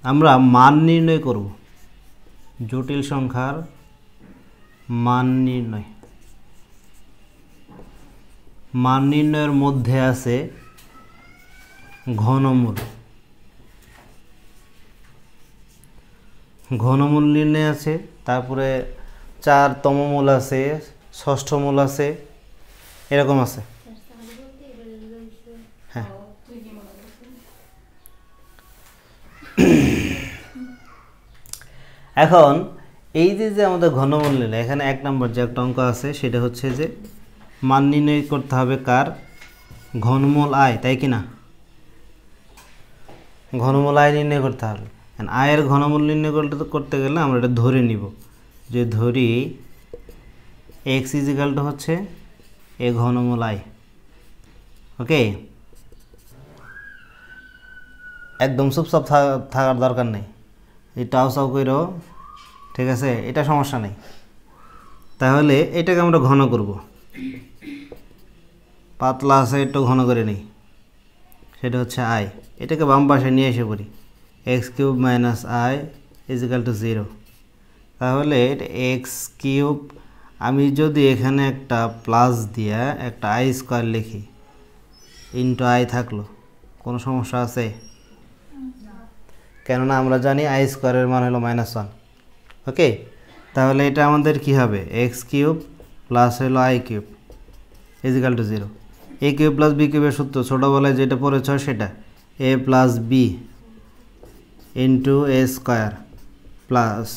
আমরা মান নির্ণয় করব, জটিল সংখ্যার মান নির্ণয়। মান নির্ণয়ের মধ্যে আছে ঘনমূল, ঘনমূল নির্ণয় আছে, তারপরে 4তম মূল আছে, 6ষ্ঠ মূল আছে, এরকম আছে। হ্যাঁ, এখন এই যে আমাদের ঘনমূল নির্ণয়, এখানে 1 নম্বর যে একটা অঙ্ক আছে সেটা হচ্ছে যে মান নির্ণয় করতে হবে কার, ঘনমূল আয়, তাই কি না? ঘনমূল আয় নির্ণয় করতে হবে। আয়ের ঘনমূল নির্ণয় করতে গেলে আমরা এটা ধরে নিব, যে ধরি x = হচ্ছে এ ঘনমূল আয়। ওকে, একদম চুপচাপ থাকার দরকার নেই, এই টাও চাও কইরো, ঠিক আছে, এটা সমস্যা নেই। তাহলে এটাকে আমরা ঘন করব, পাতলা আছে একটু ঘন করে নেই, সেটা হচ্ছে আই। এটাকে বাম পাশে নিয়ে এসে পড়ি, x³ - i = 0। তাহলে x³ আমি যদি এখানে একটা প্লাস দিয়া একটা i² লিখি, ইন্টু আই থাকলো, কোনো সমস্যা আছে? কেননা আমরা জানি i² এর মান হলো -1। ওকে, তাহলে এটা আমাদের কি হবে, x³ প্লাস হলো i³ = 0। a³ + b³ এর সূত্র ছোটোবেলায় যেটা পড়েছ সেটা, a + b into a² plus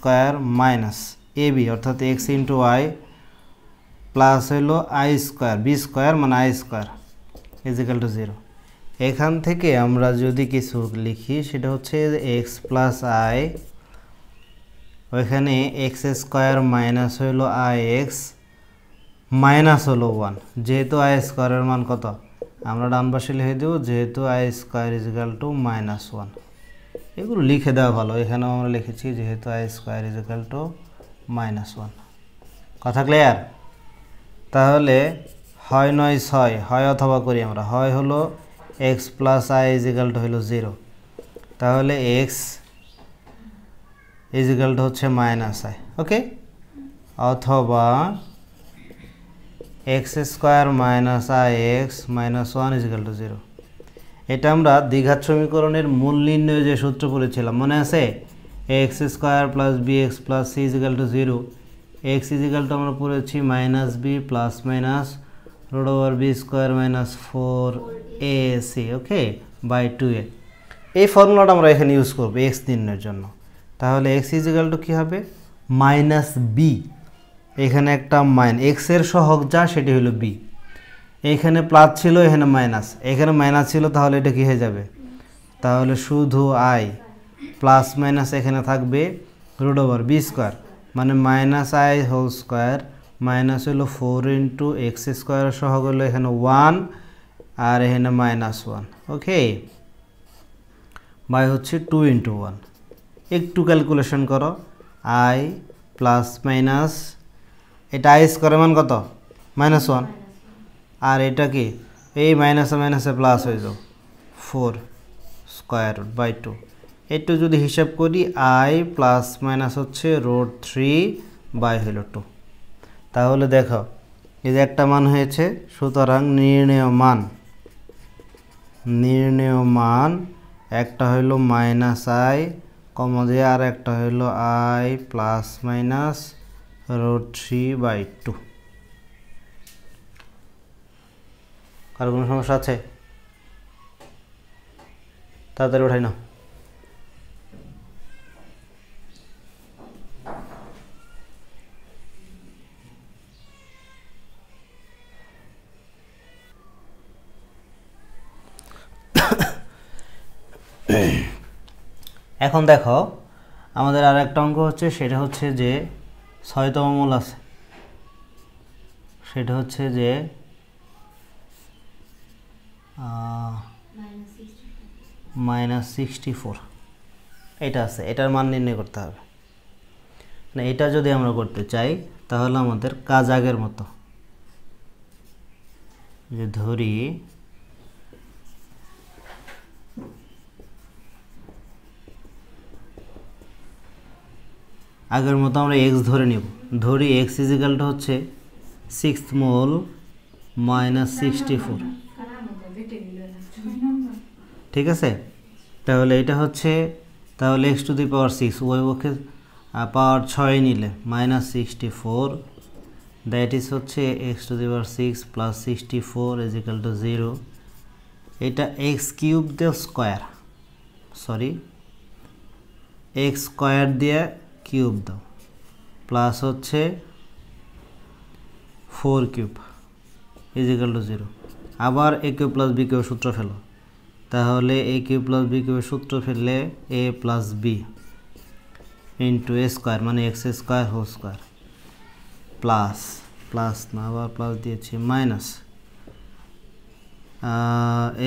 a² minus ab অর্থাৎ x ইন্টু y প্লাস হলো i² b² মানে i² = 0। এখান থেকে আমরা যদি কিছু লিখি সেটা হচ্ছে x + i, ওইখানে x² মাইনাস হলো ix মাইনাস হলো 1, যেহেতু i² এর মান কত আমরা ডান পাশে লিখে দেব, যেহেতু i² = -1। এগুলো লিখে দেওয়া ভালো, এখানেও আমরা লিখেছি যেহেতু i² = -1। কথা ক্লিয়ার? তাহলে হয় 9 6 হয় অথবা করি আমরা, হয় হলো x + i হলো 0, তাহলে x হচ্ছে -i। ওকে, অথবা x² - ix - 1 = 0। এটা আমরা দ্বিঘাত সমীকরণের মূল নির্ণয় যে সূত্র পড়েছিলাম, মনে আছে? x² + bx + c = 0। x আমরা পড়েছি -b ± √b² - 4ac, okay, by 2a। এই ফর্মুলাটা আমরা এখানে ইউজ করব x নির্ণয়ের জন্য। তাহলে x কি হবে, -b, এখানে একটা x এর সহগ যা সেটি হলো b, এখানে প্লাস ছিল এখানে মাইনাস, এখানে মাইনাস ছিল, তাহলে এটা কি হয়ে যাবে, তাহলে শুধু i প্লাস মাইনাস এখানে থাকবে √b² মানে -i² মাইনাস হলো 4 ইন্টু x² সহগ হলো এখানে 1 আর এখানে -1, ওকে, বাই হচ্ছে 2 ইন্টু 1। একটু ক্যালকুলেশন করো, i প্লাস মাইনাস, এটা i² মান কত, -1, আর এটা কি এই মাইনাসে মাইনাসে প্লাস হয়ে যাও 4² / 2। একটু যদি হিসাব করি i প্লাস মাইনাস হচ্ছে √3/2। তাহলে দেখো এই যে একটা মান হয়েছে, সুতরাং নির্ণেয় মান একটা হইলো -i, আর একটা হইলো i প্লাস মাইনাস √3/2। কার কোনো সমস্যা আছে? তাড়াতাড়ি উঠাই না। এখন দেখো আমাদের আর একটা অঙ্ক হচ্ছে, সেটা হচ্ছে যে 6তম মূল আছে, সেটা হচ্ছে যে -64 এটা আছে, এটার মান নির্ণয় করতে হবে। না, এটা যদি আমরা করতে চাই তাহলে আমাদের কাজ আগের মতো, যে ধরি আগের মতো আমরা এক্স ধরে নিব, ধরি এক্স ইজিক্যালটা হচ্ছে 6 মোল মাইনাস 64, ঠিক আছে। তাহলে এটা হচ্ছে, তাহলে এক্স টু দি পাওয়ার 6 ওই পক্ষে পাওয়ার 6 নিলে মাইনাস 64, দ্যাট ইজ হচ্ছে x to the power 6 plus 64 equal to 0। এটা এক্স কিউব দিয়ে স্কোয়ার, সরি এক্স স্কোয়ার দিয়ে কিউব দাও, প্লাস হচ্ছে 4 কিউব ইজিক্যাল টু 0। আবার a cube plus b cube সূত্র ফেলো, তাহলে এ কিউব প্লাস বি কিউবের সূত্র ফেললে a plus b into a square মানে x square whole square, plus plus না আবার প্লাস দিয়েছি minus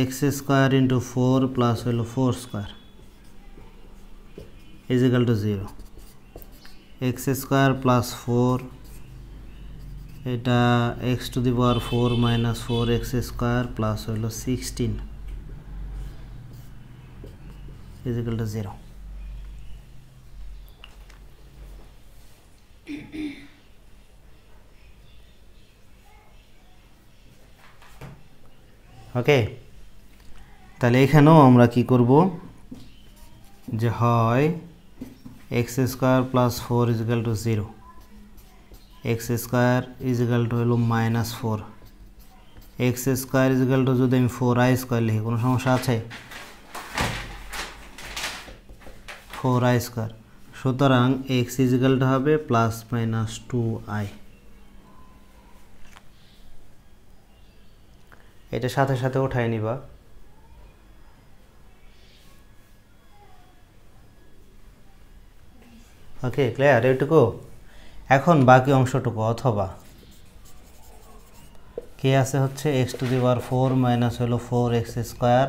x square into 4 plus হলো 4 square equal to 0। X square plus 4, এটা x to the power 4 minus 4 x square plus হলো 16 is equal to 0। ওকে, তাহলে এখানেও আমরা কি করব, যে হয় x square plus 4 equal to 0, x square equal to হলো minus 4, x square equal to যদি আমি 4i স্কোয়ার লিখি কোনো সমস্যা আছে? 4i স্কোয়ার, সুতরাং এক্স ইজিক্যাল টু হবে প্লাস মাইনাস 2i। এটা সাথে সাথে উঠাই নিবা, ওকে ক্লিয়ার এইটুকু। এখন বাকি অংশটুকু, অথবা কে আছে হচ্ছে x to the power 4 minus হলো 4 এক্স স্কোয়ার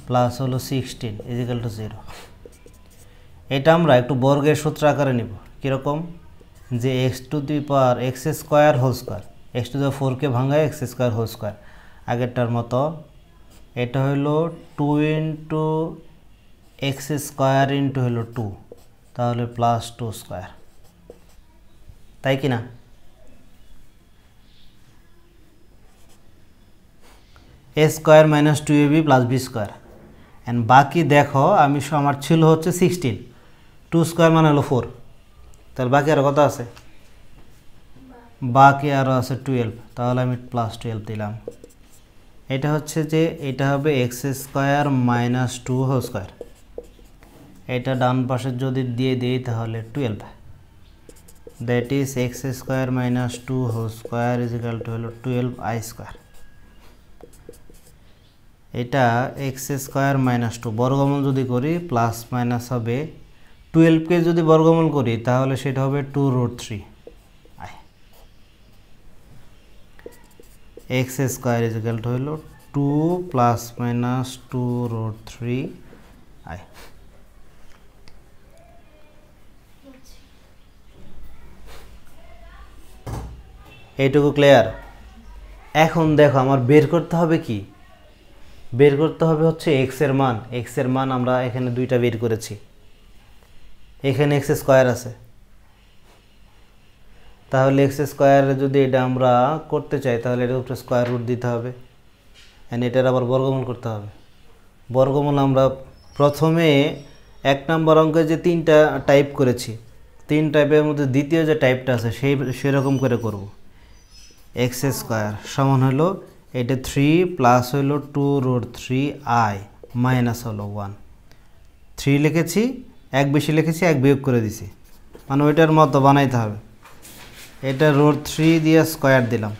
প্লাস হলো 16 ইজিক্যাল টু 0। এটা আমরা একটু বর্গের সূত্র আকারে নিব, কীরকম, যে x to the power x square whole square, x to the power 4কে ভাঙায় এক্স স্কোয়ার হোল স্কোয়ার আগেরটার মতো, এটা হলো 2 ইন্টু এক্স স্কোয়ার ইন্টু হলো 2, তাহলে প্লাস 2 স্কোয়ার, তাই কি না? A square minus 2ab plus b square, and বাকি দেখো আমি আমার ছিল হচ্ছে 16, 2 স্কোয়ার মানে হলো 4, তাহলে বাকি আরও কত আছে? বাকি আরও আছে 12, তাহলে আমি প্লাস 12 দিলাম। এটা হচ্ছে যে এটা হবে x square minus 2 whole square, এটা ডান পাশে যদি দিয়ে দিই তাহলে 12, that is x square minus 2 whole square equal to হলো 12i স্কোয়ার। এটা এক্স স্কোয়ার মাইনাস 2 বর্গমূল যদি করি প্লাস মাইনাস হবে, 12কে যদি বর্গমূল করি তাহলে সেটা হবে 2√3i। X square equal to হলো 2 প্লাস মাইনাস 2√3i। এইটুকু ক্লিয়ার? এখন দেখো আমার বের করতে হবে কি, বের করতে হবে হচ্ছে এক্স এর মান। এক্স এর মান আমরা এখানে দুইটা বের করেছি, এখানে এক্স স্কোয়ার আছে, তাহলে এক্স স্কোয়ার যদি এটা আমরা করতে চাই তাহলে এটার উপরে স্কোয়ার রুট দিতে হবে, অ্যান্ড এটার আবার বর্গমূল করতে হবে। বর্গমূল আমরা প্রথমে 1 নম্বর অঙ্কে যে 3টা টাইপ করেছি, 3 টাইপের মধ্যে দ্বিতীয় যে টাইপটা আছে সেরকম করে করব। এক্স স্কোয়ার সমান হলো এটা 3 প্লাস হলো 2√3i মাইনাস হলো 1, 3 লিখেছি, 1 বেশি লিখেছি, 1 বিয়োগ করে দিছি, মানে ওইটার মতো বানাইতে হবে। এটা √3 দিয়ে স্কোয়ার দিলাম,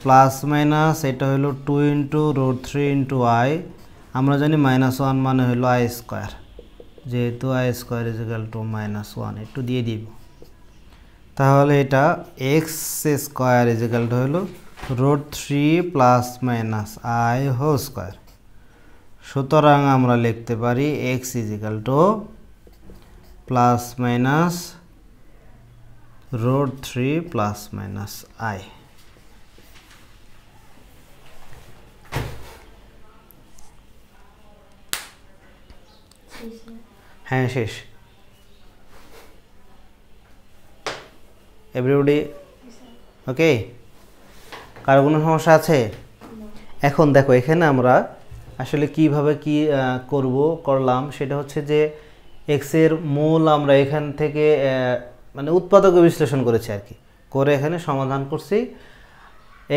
প্লাস মাইনাস এটা হলো 2 ইন্টু √3 ইন্টু i, আমরা জানি -1 মানে হলো i স্কোয়ার, যেহেতু i স্কোয়ার ইজিক্যাল টু -1 একটু দিয়ে দিব, তাহলে এটা এক্স স্কোয়ার ইজিক্যাল টু হলো √3 plus minus i whole square. সুতরাং আমরা লিখতে পারি x equal to plus minus √3 plus minus i। হ্যাঁ শেষ। Everybody okay? কারো কোনো সমস্যা আছে? এখন দেখো এখানে আমরা আসলে কিভাবে কি করলাম সেটা হচ্ছে যে এক্স এর মূল আমরা এখান থেকে মানে উৎপাদক বিশ্লেষণ করেছি আর কি, করে এখানে সমাধান করছি।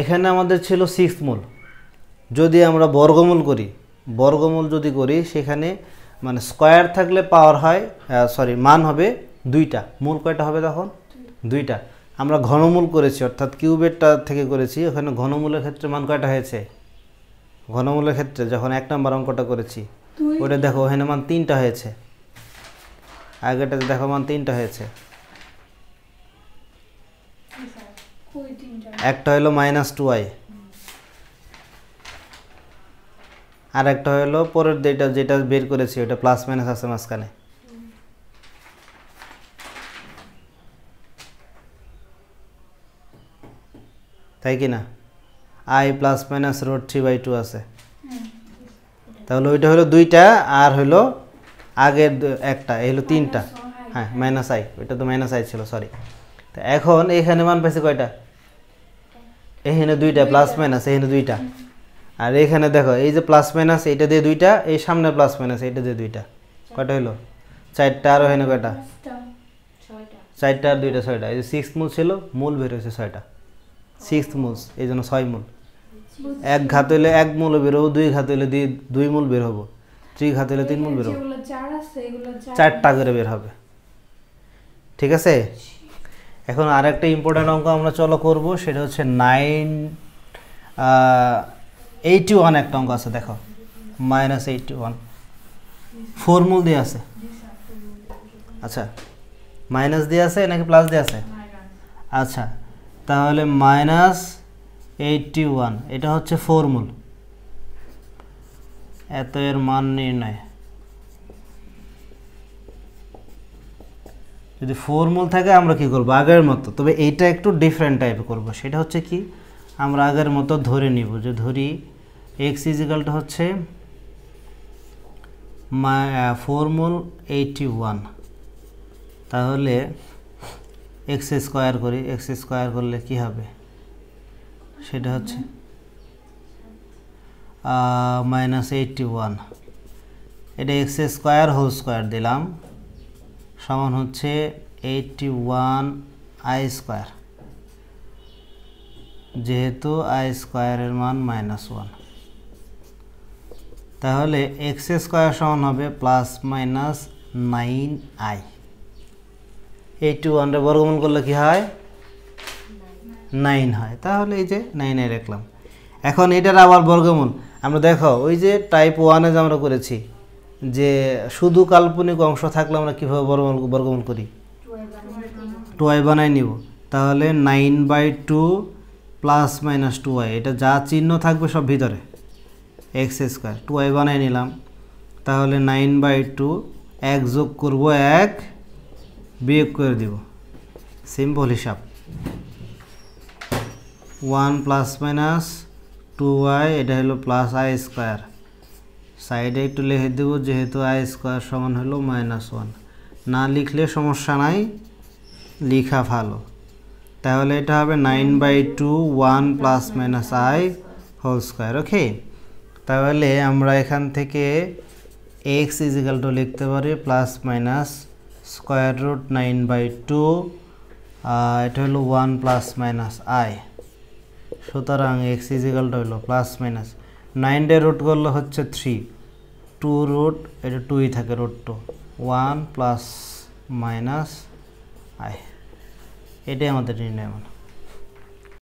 এখানে আমাদের ছিল 6 মূল। যদি আমরা বর্গমূল যদি করি সেখানে মানে স্কোয়ার থাকলে পাওয়ার হয় মান হবে 2টা। মূল কয়টা হবে তখন? 2টা। আমরা ঘনমূল করেছি অর্থাৎ কিউবেরটা থেকে করেছি, ওখানে ঘনমূলের ক্ষেত্রে মান কয়টা হয়েছে? ঘনমূলের ক্ষেত্রে যখন 1 নম্বর অঙ্কটা করেছি ওটা দেখো ওখানে মান 3টা হয়েছে, আগেটাতে দেখো মান 3টা হয়েছে। একটা হলো -2i, আর একটা হলো পরের যেটা বের করেছি ওটা প্লাস মাইনাস আছে মাঝখানে। তাই কি না? i প্লাস মাইনাস √3/2 আছে। তাহলে ওইটা হলো 2টা, আর হলো আগের একটা, এই হলো 3টা। হ্যাঁ -i, ওইটা তো -i ছিল, সরি। তো এখন এখানে মান পাইছে কয়টা? এখানে 2টা, প্লাস মাইনাস এখানে 2টা। আর এখানে দেখো এই যে প্লাস মাইনাস এইটা দিয়ে 2টা, এই সামনে প্লাস মাইনাস এইটা দিয়ে 2টা, কয়টা হলো? 4টা। আর এখানে কয়টা? 4টা আর 2টা 6টা। এই যে 6 মূল ছিল, মূল বের হয়েছে 6টা, 6 মূল, এই জন্য 6 মূল। 1 ঘাত হইলে 1 মূল বের হবো, 2 ঘাত হইলে 2 মূল বের হবো, 3 ঘাত হইলে 3 মূল বের হবো, 4টা করে বের হবে। ঠিক আছে? এখন আর একটা ইম্পর্টেন্ট অঙ্ক আমরা চলো করব, সেটা হচ্ছে 81 একটা অঙ্ক আছে, দেখো -81 4 মূল দিয়ে আছে। আচ্ছা, মাইনাস দিয়ে আছে নাকি প্লাস দিয়ে আছে? আচ্ছা, তাহলে -81 এটা হচ্ছে 4 মূল। এত এর মান নির্ণয়। যদি 4 মূল থাকে আমরা কি করব? আগের মতো, তবে এইটা একটু ডিফারেন্ট টাইপে করব। সেটা হচ্ছে কি, আমরা আগের মতো ধরে নিব, যে ধরি x = হচ্ছে 4 মূল 81, তাহলে x স্কয়ার করি। x স্কয়ার করলে কি হবে? সেটা হচ্ছে -81, এটা x স্কয়ার হোল স্কয়ার দিলাম, সমান হচ্ছে 81i স্কয়ার, যেহেতু i স্কয়ারের মান -1। তাহলে x স্কয়ার সমান হবে +-9i। 81 এর বর্গমূল করলে কি হয়? 9 হয়। তাহলে এই যে 9i রাখলাম। এখন এটার আবার বর্গমূল আমরা দেখো ওই যে টাইপ 1 যে আমরা করেছি, যে শুধু কাল্পনিক অংশ থাকলে আমরা কীভাবে বর্গমূল করি? 2i বানাই নিব। তাহলে 9/2 + -2i, এটা যা চিহ্ন থাকবে সব ভিতরে, x স্কয়ার 2i বানাই নিলাম। তাহলে 9/2, 1 যোগ করব, 1 বিয়োগ করে দিব, সিম্পল হিসাব। 1 + -2i, এটা হলো +i স্কয়ার। সাইডে একটু লিখে দেব, যেহেতু i স্কয়ার সমান হলো -1। না লিখলে সমস্যা নাই, লেখা ভালো। তাহলে এটা হবে 9/2 1 + -i হোল স্কয়ার। ওকে, তাহলে আমরা এখান থেকে x = লিখতে পারি +-9/2, এটা হলো 1 + -i। সুতরাং x = হলো +-9 এর রুট করলে হচ্ছে 3, 2 রুট, এটা 2ই থাকে, √2, 1 + -i, এটাই আমাদের নির্ণয় মান।